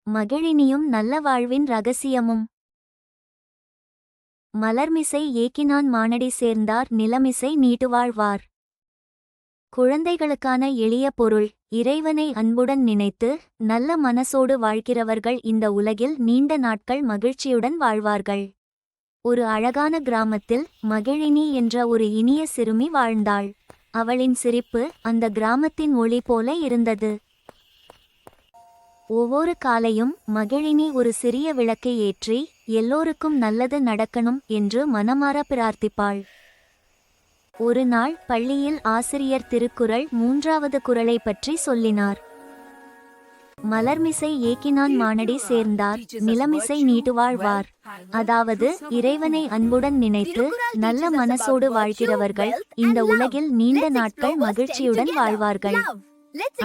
மகிழினியும் நல்ல வாழ்வின் ரகசியமும். மலர்மிசை ஏக்கினான் மானடி சேர்ந்தார் நிலமிசை நீட்டுவாழ்வார். குழந்தைகளுக்கான எளிய பொருள். இறைவனை அன்புடன் நினைத்து நல்ல மனசோடு வாழ்கிறவர்கள் இந்த உலகில் நீண்ட நாட்கள் மகிழ்ச்சியுடன் வாழ்வார்கள். ஒரு அழகான கிராமத்தில் மகிழினி என்ற ஒரு இனிய சிறுமி வாழ்ந்தாள். அவளின் சிரிப்பு அந்த கிராமத்தின் ஒளி போல இருந்தது. ஒவ்வொரு காலையும் மகிழினி ஒரு சிறிய விளக்கை ஏற்றி எல்லோருக்கும் நல்லது நடக்கணும் என்று மனமார பிரார்த்திப்பாள். ஒரு நாள் பள்ளியில் ஆசிரியர் திருக்குறள் 3வது குறளை பற்றி சொல்லினார். மலர்மிசை ஏக்கினான் மானடி சேர்ந்தார் நிலமிசை நீட்டுவாழ்வார். அதாவது இறைவனை அன்புடன் நினைத்து நல்ல மனசோடு வாழ்கிறவர்கள் இந்த உலகில் நீண்ட நாட்கள் மகிழ்ச்சியுடன் வாழ்வார்கள்.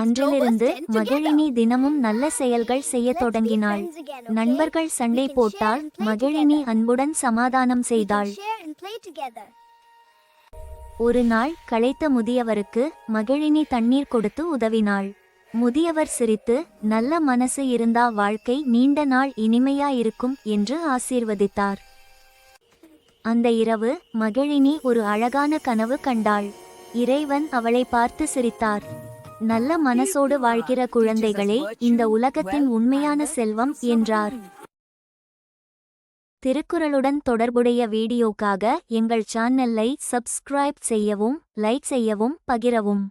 அன்றிலிருந்து மகிழினி தினமும் நல்ல செயல்கள் செய்ய தொடங்கினாள். நண்பர்கள் சண்டை போட்டால் மகிழினி அன்புடன் சமாதானம் செய்தாள். ஒரு நாள் களைத்த முதியவருக்கு மகிழினி தண்ணீர் கொடுத்து உதவினாள். முதியவர் சிரித்து நல்ல மனசு இருந்தா வாழ்க்கை நீண்ட நாள் இனிமையா இருக்கும் என்று ஆசீர்வதித்தார். அந்த இரவு மகிழினி ஒரு அழகான கனவு கண்டாள். இறைவன் அவளை பார்த்து சிரித்தார். நல்ல மனசோடு வாழ்கிற குழந்தைகளே இந்த உலகத்தின் உண்மையான செல்வம் என்றார். திருக்குறளுடன் தொடர்புடைய வீடியோக்காக எங்கள் சேனலை சப்ஸ்கிரைப் செய்யவும், லைக் செய்யவும், பகிரவும்.